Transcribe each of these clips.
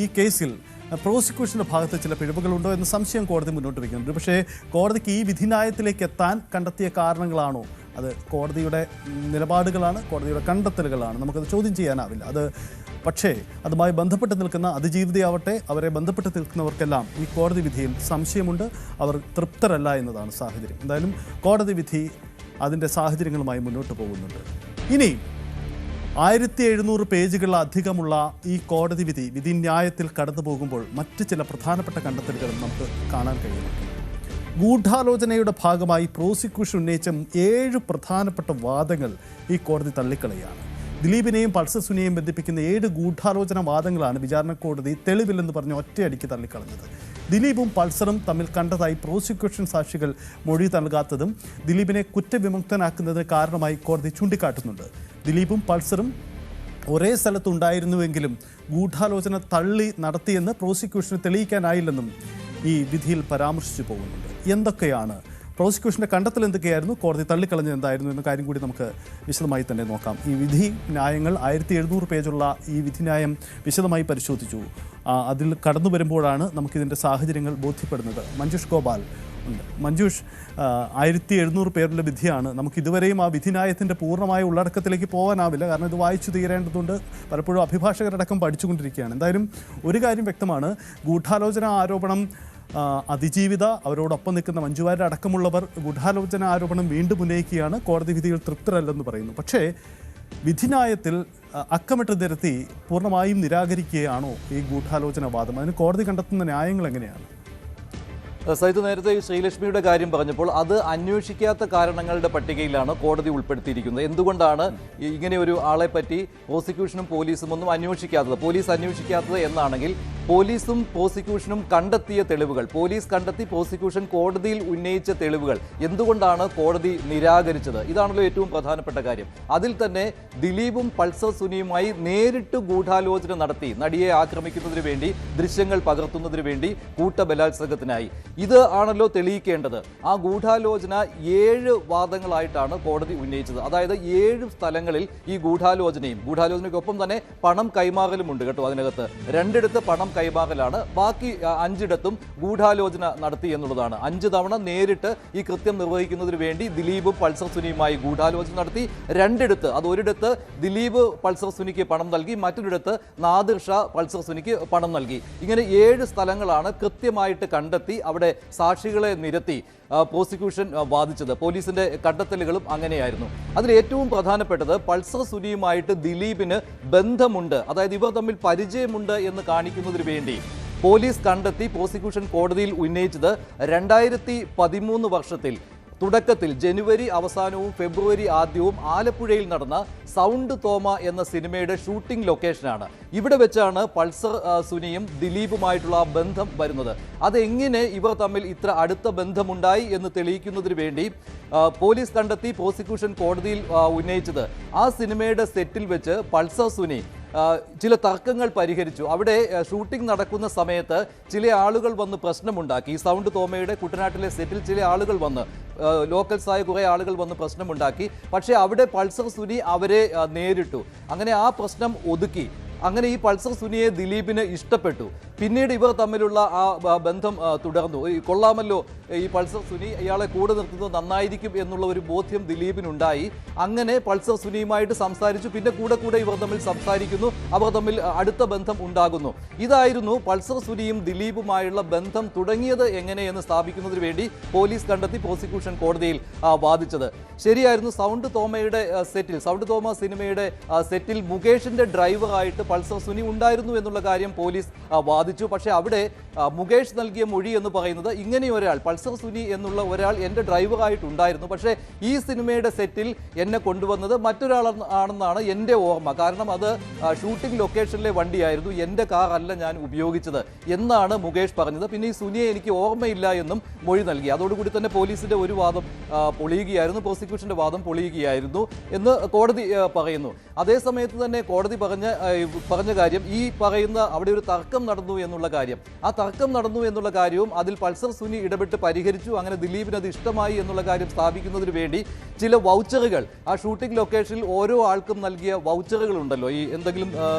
ഈ കേസിൽ പ്രോസിക്യൂഷൻ്റെ ഭാഗത്ത് ചില പിഴവുകളുണ്ടോ എന്ന സംശയം കോടതി മുന്നോട്ട് വയ്ക്കുന്നുണ്ട്. പക്ഷേ കോടതിക്ക് ഈ വിധിന്യായത്തിലേക്ക് എത്താൻ കണ്ടെത്തിയ കാരണങ്ങളാണോ? അത് കോടതിയുടെ നിലപാടുകളാണ്, കോടതിയുടെ കണ്ടെത്തലുകളാണ്, നമുക്കത് ചോദ്യം ചെയ്യാനാവില്ല. പക്ഷേ അതുമായി ബന്ധപ്പെട്ട് നിൽക്കുന്ന അതിജീവിതയാവട്ടെ, അവരെ ബന്ധപ്പെട്ട് നിൽക്കുന്നവർക്കെല്ലാം ഈ കോടതി വിധിയിൽ സംശയമുണ്ട്, അവർ തൃപ്തരല്ല എന്നതാണ് സാഹചര്യം. എന്തായാലും കോടതി വിധി അതിൻ്റെ സാഹചര്യങ്ങളുമായി മുന്നോട്ട് പോകുന്നുണ്ട്. ഇനി 1700 പേജുകളിലധികമുള്ള ഈ കോടതി വിധിന്യായത്തിൽ കടന്നു പോകുമ്പോൾ മറ്റ് ചില പ്രധാനപ്പെട്ട കണ്ടെത്തലുകളും നമുക്ക് കാണാൻ കഴിയുന്നുണ്ട്. ഗൂഢാലോചനയുടെ ഭാഗമായി പ്രോസിക്യൂഷൻ ഉന്നയിച്ച 7 പ്രധാനപ്പെട്ട വാദങ്ങൾ ഈ കോടതി തള്ളിക്കളയാണ്. ദിലീപിനെയും പൾസർ സുനിയെയും ബന്ധിപ്പിക്കുന്ന 7 ഗൂഢാലോചന വാദങ്ങളാണ് വിചാരണ കോടതി തെളിവില്ലെന്ന് പറഞ്ഞ് ഒറ്റയടിക്ക് തള്ളിക്കളഞ്ഞത്. ദിലീപും പൾസറും തമ്മിൽ കണ്ടതായി പ്രോസിക്യൂഷൻ സാക്ഷികൾ മൊഴി നൽകാത്തതും ദിലീപിനെ കുറ്റവിമുക്തനാക്കുന്നതിന് കാരണമായി കോടതി ചൂണ്ടിക്കാട്ടുന്നുണ്ട്. ദിലീപും പൾസറും ഒരേ സ്ഥലത്തുണ്ടായിരുന്നുവെങ്കിലും ഗൂഢാലോചന തള്ളി നടത്തിയെന്ന് പ്രോസിക്യൂഷന് തെളിയിക്കാനായില്ലെന്നും ഈ വിധിയിൽ പരാമർശിച്ചു പോകുന്നുണ്ട്. എന്തൊക്കെയാണ് പ്രോസിക്യൂഷൻ്റെ കണ്ടെത്തൽ, എന്തൊക്കെയായിരുന്നു, കോടതി തള്ളിക്കളഞ്ഞത് എന്തായിരുന്നു എന്ന കാര്യം കൂടി നമുക്ക് വിശദമായി തന്നെ നോക്കാം. ഈ വിധി ന്യായങ്ങൾ 1700 പേജുള്ള ഈ വിധിന്യായം വിശദമായി പരിശോധിച്ചു. അതിൽ കടന്നു വരുമ്പോഴാണ് നമുക്കിതിൻ്റെ സാഹചര്യങ്ങൾ ബോധ്യപ്പെടുന്നത്. മഞ്ജുഷ് ഗോപാൽ ഉണ്ട്. മഞ്ജുഷ്, 1700 പേരുടെ വിധിയാണ്. നമുക്ക് ഇതുവരെയും ആ വിധിന്യായത്തിൻ്റെ പൂർണ്ണമായ ഉള്ളടക്കത്തിലേക്ക് പോകാനാവില്ല, കാരണം ഇത് വായിച്ചു തീരേണ്ടതുകൊണ്ട് പലപ്പോഴും അഭിഭാഷകരടക്കം പഠിച്ചുകൊണ്ടിരിക്കുകയാണ്. എന്തായാലും ഒരു കാര്യം വ്യക്തമാണ്, ഗൂഢാലോചന ആരോപണം അതിജീവിത, അവരോടൊപ്പം നിൽക്കുന്ന മഞ്ജുവാര്യർ അടക്കമുള്ളവർ ഗൂഢാലോചന ആരോപണം വീണ്ടും ഉന്നയിക്കുകയാണ്. കോടതി വിധിയിൽ തൃപ്തരല്ലെന്ന് പറയുന്നു. പക്ഷേ വിധിന്യായത്തിൽ അക്കമിട്ട് നിരത്തി പൂർണ്ണമായും നിരാകരിക്കുകയാണോ ഈ ഗൂഢാലോചന വാദം? അതിന് കോടതി കണ്ടെത്തുന്ന ന്യായങ്ങൾ എങ്ങനെയാണ്? സൈത്ത് നേരത്തെ ശ്രീലക്ഷ്മിയുടെ കാര്യം പറഞ്ഞപ്പോൾ അത് അന്വേഷിക്കാത്ത കാരണങ്ങളുടെ പട്ടികയിലാണ് കോടതി ഉൾപ്പെടുത്തിയിരിക്കുന്നത്. എന്തുകൊണ്ടാണ് ഇങ്ങനെ ഒരു ആളെ പറ്റി പ്രോസിക്യൂഷനും പോലീസും ഒന്നും അന്വേഷിക്കാത്തത്? പോലീസ് അന്വേഷിക്കാത്തത് എന്നാണെങ്കിൽ പോലീസും പ്രോസിക്യൂഷനും കണ്ടെത്തിയ തെളിവുകൾ, പോലീസ് കണ്ടെത്തി പ്രോസിക്യൂഷൻ കോടതിയിൽ ഉന്നയിച്ച തെളിവുകൾ എന്തുകൊണ്ടാണ് കോടതി നിരാകരിച്ചത്? ഇതാണല്ലോ ഏറ്റവും പ്രധാനപ്പെട്ട കാര്യം. അതിൽ തന്നെ ദിലീപും പൾസർ സുനിയുമായി നേരിട്ട് ഗൂഢാലോചന നടത്തി, നടിയെ ആക്രമിക്കുന്നതിന് വേണ്ടി, ദൃശ്യങ്ങൾ പകർത്തുന്നതിന് വേണ്ടി, കൂട്ടബലാത്സംഗത്തിനായി, ഇത് ആണല്ലോ തെളിയിക്കേണ്ടത്. ആ ഗൂഢാലോചന 7 വാദങ്ങളായിട്ടാണ് കോടതി ഉന്നയിച്ചത്. അതായത് 7 സ്ഥലങ്ങളിൽ ഈ ഗൂഢാലോചനയ്ക്കൊപ്പം തന്നെ പണം കൈമാറലുമുണ്ട് കേട്ടോ. അതിനകത്ത് 2 പണം കൈമാറലാണ്, ബാക്കി 5 ഗൂഢാലോചന നടത്തി എന്നുള്ളതാണ്. 5 തവണ നേരിട്ട് ഈ കൃത്യം നിർവഹിക്കുന്നതിന് വേണ്ടി ദിലീപും പൾസർ സുനിയുമായി ഗൂഢാലോചന നടത്തി. 2 അത് ഒരിടത്ത് ദിലീപ് പൾസർ സുനിക്ക് പണം നൽകി, മറ്റൊരിടത്ത് നാദിർ ഷാ പൾസർ സുനിക്ക് പണം നൽകി. ഇങ്ങനെ 7 സ്ഥലങ്ങളാണ് കൃത്യമായിട്ട് കണ്ടെത്തി അവിടെ സാക്ഷികളെ നിരത്തി പ്രോസിക്യൂഷൻ വാദിച്ചത്. പോലീസിന്റെ കണ്ടെത്തലുകളും അങ്ങനെയായിരുന്നു. അതിൽ ഏറ്റവും പ്രധാനപ്പെട്ടത് പൾസർ സുനിയുമായിട്ട് ദിലീപിന് ബന്ധമുണ്ട്, അതായത് ഇവർ തമ്മിൽ പരിചയമുണ്ട് എന്ന് കാണിക്കുന്നതിന് വേണ്ടി പോലീസ് കണ്ടെത്തി പ്രോസിക്യൂഷൻ കോടതിയിൽ ഉന്നയിച്ചത് 2013 വർഷത്തിൽ തുടക്കത്തിൽ ജനുവരി അവസാനവും ഫെബ്രുവരി ആദ്യവും ആലപ്പുഴയിൽ നടന്ന സൗണ്ട് തോമ എന്ന സിനിമയുടെ ഷൂട്ടിംഗ് ലൊക്കേഷനാണ്. ഇവിടെ വെച്ചാണ് പൾസർ സുനിയും ദിലീപുമായിട്ടുള്ള ബന്ധം വരുന്നത്. അതെങ്ങനെ ഇവർ തമ്മിൽ ഇത്ര അടുത്ത ബന്ധമുണ്ടായി എന്ന് തെളിയിക്കുന്നതിന് വേണ്ടി പോലീസ് കണ്ടെത്തി പ്രോസിക്യൂഷൻ കോടതിയിൽ ഉന്നയിച്ചത് ആ സിനിമയുടെ സെറ്റിൽ വെച്ച് പൾസർ സുനി ചില തർക്കങ്ങൾ പരിഹരിച്ചു. അവിടെ ഷൂട്ടിംഗ് നടക്കുന്ന സമയത്ത് ചില ആളുകൾ വന്ന് പ്രശ്നമുണ്ടാക്കി. ഈ സൗണ്ട് തോമയുടെ കുട്ടനാട്ടിലെ സെറ്റിൽ ചില ആളുകൾ വന്ന്, ലോക്കൽസായ കുറേ ആളുകൾ വന്ന് പ്രശ്നമുണ്ടാക്കി. പക്ഷേ അവിടെ പൾസർ സുനി അവരെ നേരിട്ടു. അങ്ങനെ ആ പ്രശ്നം ഒതുക്കി. അങ്ങനെ ഈ പൾസർ സുനിയെ ദിലീപിന് ഇഷ്ടപ്പെട്ടു. പിന്നീട് ഇവർ തമ്മിലുള്ള ആ ബന്ധം തുടർന്നു. കൊള്ളാമല്ലോ ഈ പൾസർ സുനി, ഇയാളെ കൂടെ നിർത്തുന്നത് നന്നായിരിക്കും എന്നുള്ള ഒരു ബോധ്യം ദിലീപിനുണ്ടായി. അങ്ങനെ പൾസർ സുനിയുമായിട്ട് സംസാരിച്ചു. പിന്നെ കൂടെ ഇവർ തമ്മിൽ സംസാരിക്കുന്നു, അവർ തമ്മിൽ അടുത്ത ബന്ധം ഉണ്ടാകുന്നു. ഇതായിരുന്നു പൾസർ സുനിയും ദിലീപുമായുള്ള ബന്ധം തുടങ്ങിയത് എങ്ങനെയെന്ന് സ്ഥാപിക്കുന്നതിന് വേണ്ടി പോലീസ് കണ്ടെത്തി പ്രോസിക്യൂഷൻ കോടതിയിൽ വാദിച്ചത്. ശരിയായിരുന്നു. സൗണ്ട് തോമയുടെ സെറ്റിൽ, സൗണ്ട് തോമ സിനിമയുടെ സെറ്റിൽ മുകേഷിന്റെ ഡ്രൈവറായിട്ട് പൾസർ സുനി ഉണ്ടായിരുന്നു എന്നുള്ള കാര്യം പോലീസ് വാദിച്ചു. പക്ഷേ അവിടെ മുകേഷ് നൽകിയ മൊഴി എന്ന് പറയുന്നത് ഇങ്ങനെയൊരാൾ, പൾസർ സുനി എന്നുള്ള ഒരാൾ എൻ്റെ ഡ്രൈവറായിട്ടുണ്ടായിരുന്നു, പക്ഷേ ഈ സിനിമയുടെ സെറ്റിൽ എന്നെ കൊണ്ടുവന്നത് മറ്റൊരാളാണെന്നാണ് എൻ്റെ ഓർമ്മ. കാരണം അത് ഷൂട്ടിംഗ് ലൊക്കേഷനിലെ വണ്ടിയായിരുന്നു, എൻ്റെ കാർ അല്ല ഞാൻ ഉപയോഗിച്ചത് എന്നാണ് മുകേഷ് പറഞ്ഞത്. പിന്നെ ഈ സുനിയെ എനിക്ക് ഓർമ്മയില്ല എന്നും മൊഴി നൽകി. അതോടുകൂടി തന്നെ പോലീസിൻ്റെ ഒരു വാദം പൊളിയുകയായിരുന്നു, പ്രോസിക്യൂഷൻ്റെ വാദം പൊളിയുകയായിരുന്നു എന്ന് കോടതി പറയുന്നു. അതേസമയത്ത് തന്നെ കോടതി പറഞ്ഞ പറഞ്ഞ കാര്യം, ഈ പറയുന്ന അവിടെ ഒരു തർക്കം നടന്നു എന്നുള്ള കാര്യം, ആ തർക്കം നടന്നു എന്നുള്ള കാര്യവും അതിൽ പൾസർ സുനി ഇടപെട്ട് പരിഹരിച്ചു, അങ്ങനെ ദിലീപിന് അത് ഇഷ്ടമായി എന്നുള്ള കാര്യം സ്ഥാപിക്കുന്നതിന് വേണ്ടി ചില വൗച്ചറുകൾ ആ ഷൂട്ടിംഗ് ലൊക്കേഷനിൽ ഓരോ ആൾക്കും നൽകിയ വൗച്ചറുകൾ ഉണ്ടല്ലോ, ഈ എന്തെങ്കിലും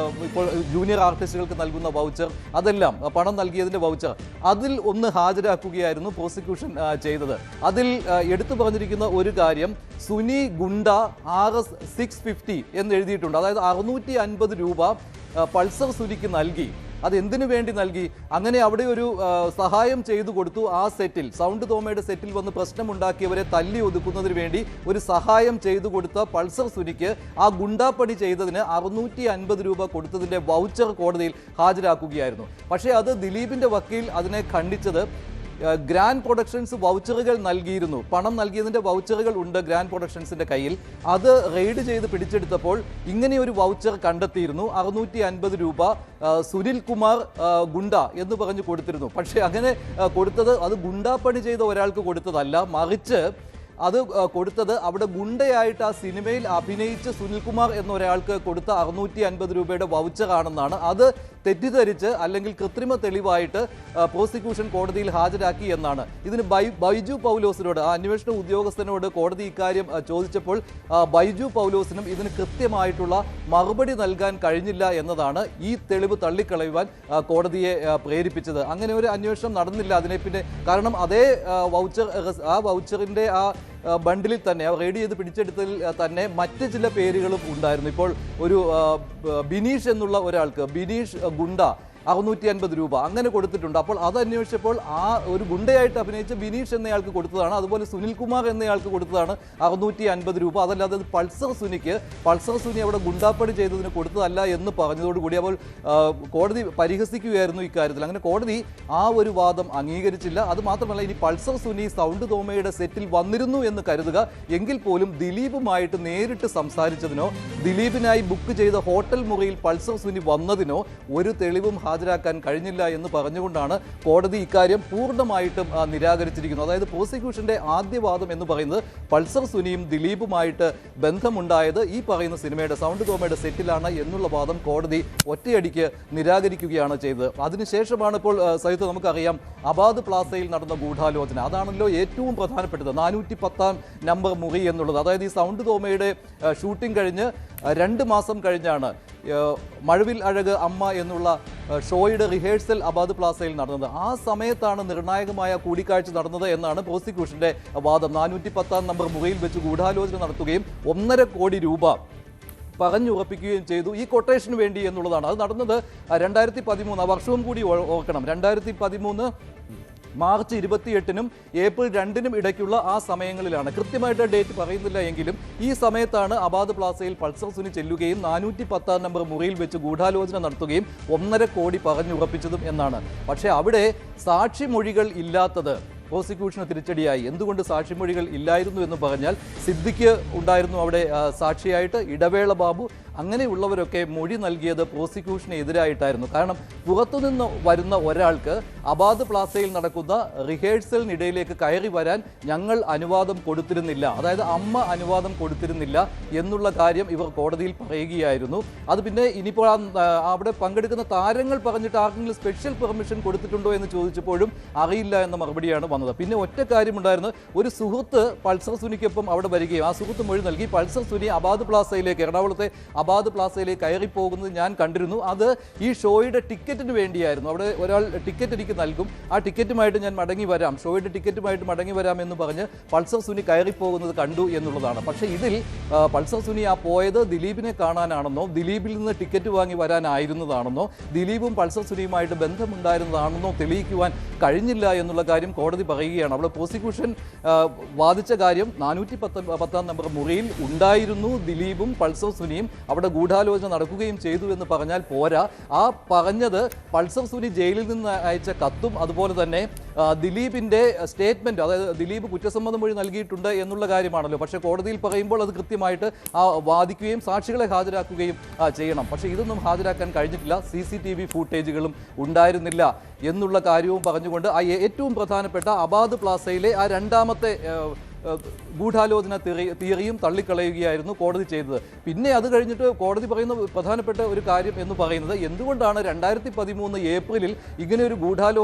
ഇപ്പോൾ ജൂനിയർ ആർട്ടിസ്റ്റുകൾക്ക് നൽകുന്ന വൗച്ചർ, അതെല്ലാം പണം നൽകിയതിൻ്റെ വൗച്ചർ, അതിൽ ഒന്ന് ഹാജരാക്കുകയായിരുന്നു പ്രോസിക്യൂഷൻ ചെയ്തത്. അതിൽ എടുത്തു പറഞ്ഞിരിക്കുന്ന ഒരു കാര്യം, സുനി ഗുണ്ട RS 650 എന്ന് എഴുതിയിട്ടുണ്ട്. അതായത് 650 രൂപ പൾസർ സുനിക്ക് നൽകി. അത് എന്തിനു വേണ്ടി നൽകി? അങ്ങനെ അവിടെ ഒരു സഹായം ചെയ്തു കൊടുത്തു. ആ സെറ്റിൽ, സൗണ്ട് തോമയുടെ സെറ്റിൽ വന്ന് പ്രശ്നമുണ്ടാക്കിയവരെ തല്ലി ഒതുക്കുന്നതിന് വേണ്ടി ഒരു സഹായം ചെയ്തു കൊടുത്ത പൾസർ സുനിക്ക് ആ ഗുണ്ടാപ്പണി ചെയ്തതിന് 650 രൂപ കൊടുത്തതിൻ്റെ വൗച്ചർ കോടതിയിൽ ഹാജരാക്കുകയായിരുന്നു. പക്ഷേ അത് ദിലീപിൻ്റെ വക്കീൽ അതിനെ ഖണ്ഡിച്ചത്, ഗ്രാൻഡ് പ്രൊഡക്ഷൻസ് വൗച്ചറുകൾ നൽകിയിരുന്നു, പണം നൽകിയതിൻ്റെ വൗച്ചറുകൾ ഉണ്ട് ഗ്രാൻഡ് പ്രൊഡക്ഷൻസിൻ്റെ കയ്യിൽ. അത് റെയ്ഡ് ചെയ്ത് പിടിച്ചെടുത്തപ്പോൾ ഇങ്ങനെയൊരു വൗച്ചർ കണ്ടെത്തിയിരുന്നു. 650 രൂപ സുനിൽ കുമാർ ഗുണ്ട എന്ന് പറഞ്ഞ് കൊടുത്തിരുന്നു. പക്ഷേ അങ്ങനെ കൊടുത്തത് അത് ഗുണ്ടാപ്പണി ചെയ്ത ഒരാൾക്ക് കൊടുത്തതല്ല, മറിച്ച് അത് കൊടുത്തത് അവിടെ ഗുണ്ടയായിട്ട് ആ സിനിമയിൽ അഭിനയിച്ച് സുനിൽകുമാർ എന്ന ഒരാൾക്ക് കൊടുത്ത 650 രൂപയുടെ വൗച്ചറാണെന്നാണ്. അത് തെറ്റിദ്ധരിച്ച് അല്ലെങ്കിൽ കൃത്രിമ തെളിവായിട്ട് പ്രോസിക്യൂഷൻ കോടതിയിൽ ഹാജരാക്കി എന്നാണ്. ഇതിന് ബൈജു പൗലോസിനോട്, ആ അന്വേഷണ ഉദ്യോഗസ്ഥനോട് കോടതി ഇക്കാര്യം ചോദിച്ചപ്പോൾ ബൈജു പൗലോസിനും ഇതിന് കൃത്യമായിട്ടുള്ള മറുപടി നൽകാൻ കഴിഞ്ഞില്ല എന്നതാണ് ഈ തെളിവ് തള്ളിക്കളയുവാൻ കോടതിയെ പ്രേരിപ്പിച്ചത്. അങ്ങനെ ഒരു അന്വേഷണം നടന്നില്ല അതിനെ പിന്നെ. കാരണം അതേ വൗച്ചറിൻ്റെ ആ ബണ്ടിലിൽ തന്നെ, റെയ്ഡ് ചെയ്ത് പിടിച്ചെടുത്തതിൽ തന്നെ മറ്റ് ചില പേരുകളും ഉണ്ടായിരുന്നു. ഇപ്പോൾ ഒരു ബിനീഷ് എന്നുള്ള ഒരാൾക്ക്, ബിനീഷ് ഗുണ്ട 650 രൂപ അങ്ങനെ കൊടുത്തിട്ടുണ്ട്. അപ്പോൾ അത് അന്വേഷിച്ചപ്പോൾ ആ ഒരു ഗുണ്ടയായിട്ട് അഭിനയിച്ച ബിനീഷ് എന്നയാൾക്ക് കൊടുത്തതാണ്. അതുപോലെ സുനിൽകുമാർ എന്നയാൾക്ക് കൊടുത്തതാണ് 650 രൂപ. അതല്ലാതെ പൾസർ സുനി അവിടെ ഗുണ്ടാപ്പണി ചെയ്തതിന് കൊടുത്തതല്ല എന്ന് പറഞ്ഞതോടുകൂടി അപ്പോൾ കോടതി പരിഹസിക്കുകയായിരുന്നു ഇക്കാര്യത്തിൽ. അങ്ങനെ കോടതി ആ ഒരു വാദം അംഗീകരിച്ചില്ല. അത് മാത്രമല്ല, ഇനി പൾസർ സുനി സൗണ്ട് തോമയുടെ സെറ്റിൽ വന്നിരുന്നു എന്ന് കരുതുക, എങ്കിൽ പോലും ദിലീപുമായിട്ട് നേരിട്ട് സംസാരിച്ചതിനോ ദിലീപിനായി ബുക്ക് ചെയ്ത ഹോട്ടൽ മുറിയിൽ പൾസർ സുനി വന്നതിനോ ഒരു തെളിവും ഹാജരാക്കാൻ കഴിഞ്ഞില്ല എന്ന് പറഞ്ഞുകൊണ്ടാണ് കോടതി ഇക്കാര്യം പൂർണ്ണമായിട്ടും നിരാകരിച്ചിരിക്കുന്നത്. അതായത് പ്രോസിക്യൂഷന്റെ ആദ്യ വാദം എന്ന് പറയുന്നത് പൾസർ സുനിയും ദിലീപുമായിട്ട് ബന്ധമുണ്ടായത് ഈ പറയുന്ന സിനിമയുടെ, സൗണ്ട് തോമയുടെ സെറ്റിലാണ് എന്നുള്ള വാദം കോടതി ഒറ്റയടിക്ക് നിരാകരിക്കുകയാണ് ചെയ്തത്. അതിനുശേഷമാണ് ഇപ്പോൾ സഹിത്ത് നമുക്കറിയാം അബാദ് പ്ലാസയിൽ നടന്ന ഗൂഢാലോചന. അതാണല്ലോ ഏറ്റവും പ്രധാനപ്പെട്ടത്, 410 നമ്പർ മുറി എന്നുള്ളത്. അതായത് ഈ സൗണ്ട് തോമയുടെ ഷൂട്ടിംഗ് കഴിഞ്ഞ് 2 മാസം കഴിഞ്ഞാണ് മഴവിൽ അഴക് അമ്മ എന്നുള്ള ഷോയുടെ റിഹേഴ്സൽ അബാദ് പ്ലാസയിൽ നടന്നത്. ആ സമയത്താണ് നിർണായകമായ കൂടിക്കാഴ്ച നടന്നത് എന്നാണ് പ്രോസിക്യൂഷന്റെ വാദം. 410 നമ്പർ മുറിയിൽ വെച്ച് ഗൂഢാലോചന നടത്തുകയും 1.5 കോടി രൂപ പറഞ്ഞുറപ്പിക്കുകയും ചെയ്തു ഈ കൊട്ടേഷന് വേണ്ടി എന്നുള്ളതാണ്. അത് നടന്നത് 2013, ആ വർഷവും കൂടി ഓർക്കണം, 2013 മാർച്ച് 28-നും ഏപ്രിൽ 2-നും ഇടയ്ക്കുള്ള ആ സമയങ്ങളിലാണ്. കൃത്യമായിട്ട് ഡേറ്റ് പറയുന്നില്ല എങ്കിലും ഈ സമയത്താണ് അബാദ് പ്ലാസയിൽ പൾസർ സുനി ചെല്ലുകയും 410 നമ്പർ മുറിയിൽ വെച്ച് ഗൂഢാലോചന നടത്തുകയും 1.5 കോടി പറഞ്ഞുറപ്പിച്ചതും എന്നാണ്. പക്ഷേ അവിടെ സാക്ഷിമൊഴികൾ ഇല്ലാത്തത് പ്രോസിക്യൂഷന് തിരിച്ചടിയായി. എന്തുകൊണ്ട് സാക്ഷിമൊഴികൾ ഇല്ലായിരുന്നു എന്ന് പറഞ്ഞാൽ, സിദ്ദിഖ് ഉണ്ടായിരുന്നു അവിടെ സാക്ഷിയായിട്ട്, ഇടവേള ബാബു, അങ്ങനെയുള്ളവരൊക്കെ മൊഴി നൽകിയത് പ്രോസിക്യൂഷന് എതിരായിട്ടായിരുന്നു. കാരണം പുറത്തുനിന്ന് വരുന്ന ഒരാൾക്ക് അബാദ് പ്ലാസയിൽ നടക്കുന്ന റിഹേഴ്സലിനിടയിലേക്ക് കയറി വരാൻ ഞങ്ങൾ അനുവാദം കൊടുത്തിരുന്നില്ല, അതായത് അമ്മ അനുവാദം കൊടുത്തിരുന്നില്ല എന്നുള്ള കാര്യം ഇവർ കോടതിയിൽ പറയുകയായിരുന്നു. അത് പിന്നെ ഇനിയിപ്പോൾ അവിടെ പങ്കെടുക്കുന്ന താരങ്ങൾ പറഞ്ഞിട്ട് ആർക്കെങ്കിലും സ്പെഷ്യൽ പെർമിഷൻ കൊടുത്തിട്ടുണ്ടോ എന്ന് ചോദിച്ചപ്പോഴും അറിയില്ല എന്ന മറുപടിയാണ് വന്നത്. പിന്നെ ഒറ്റ കാര്യമുണ്ടായിരുന്നു, ഒരു സുഹൃത്ത് പൾസർ സുനിക്കൊപ്പം അവിടെ വരികയും ആ സുഹൃത്ത് മൊഴി നൽകി പൾസർ സുനി അബാദ് പ്ലാസയിലേക്ക്, എറണാകുളത്തെ അബാദ് പ്ലാസയിലേക്ക് കയറിപ്പോകുന്നത് ഞാൻ കണ്ടിരുന്നു. അത് ഈ ഷോയുടെ ടിക്കറ്റിന് വേണ്ടിയായിരുന്നു. അവിടെ ഒരാൾ ടിക്കറ്റ് എനിക്ക് നൽകും, ആ ടിക്കറ്റുമായിട്ട് ഞാൻ മടങ്ങി വരാം, ഷോയുടെ ടിക്കറ്റുമായിട്ട് മടങ്ങി വരാം എന്ന് പറഞ്ഞ് പൾസർ സുനി കയറിപ്പോകുന്നത് കണ്ടു എന്നുള്ളതാണ്. പക്ഷേ ഇതിൽ പൾസർ സുനി ആ പോയത് ദിലീപിനെ കാണാനാണെന്നോ ദിലീപിൽ നിന്ന് ടിക്കറ്റ് വാങ്ങി വരാനായിരുന്നതാണെന്നോ ദിലീപും പൾസർ സുനിയുമായിട്ട് ബന്ധമുണ്ടായിരുന്നതാണെന്നോ തെളിയിക്കുവാൻ കഴിഞ്ഞില്ല എന്നുള്ള കാര്യം കോടതി പറയുകയാണ്. അവിടെ പ്രോസിക്യൂഷൻ വാദിച്ച കാര്യം 410 നമ്പർ മുറിയിൽ ഉണ്ടായിരുന്നു ദിലീപും പൾസർ സുനിയും, അവിടെ ഗൂഢാലോചന നടക്കുകയും ചെയ്തു എന്ന് പറഞ്ഞാൽ പോരാ. ആ പറഞ്ഞത് പൾസർ സുനി ജയിലിൽ നിന്ന് അയച്ച കത്തും അതുപോലെ തന്നെ ദിലീപിൻ്റെ സ്റ്റേറ്റ്മെൻറ്റ്, അതായത് ദിലീപ് കുറ്റസമ്മത മൊഴി നൽകിയിട്ടുണ്ട് എന്നുള്ള കാര്യമാണല്ലോ. പക്ഷേ കോടതിയിൽ പറയുമ്പോൾ അത് കൃത്യമായിട്ട് വാദിക്കുകയും സാക്ഷികളെ ഹാജരാക്കുകയും ചെയ്യണം. പക്ഷേ ഇതൊന്നും ഹാജരാക്കാൻ കഴിഞ്ഞിട്ടില്ല. CCTV ഫൂട്ടേജുകളും ഉണ്ടായിരുന്നില്ല എന്നുള്ള കാര്യവും പറഞ്ഞുകൊണ്ട് ആ ഏറ്റവും പ്രധാനപ്പെട്ട അബാദ് പ്ലാസയിലെ ആ രണ്ടാമത്തെ ഗൂഢാലോചന തിയറിയും തള്ളിക്കളയുകയായിരുന്നു കോടതി ചെയ്തത്. പിന്നെ അത് കഴിഞ്ഞിട്ട് കോടതി പറയുന്ന പ്രധാനപ്പെട്ട ഒരു കാര്യം എന്ന് പറയുന്നത് എന്തുകൊണ്ടാണ് 2013 ഏപ്രിലിൽ ഇങ്ങനെ ഒരു ഗൂഢാലോചന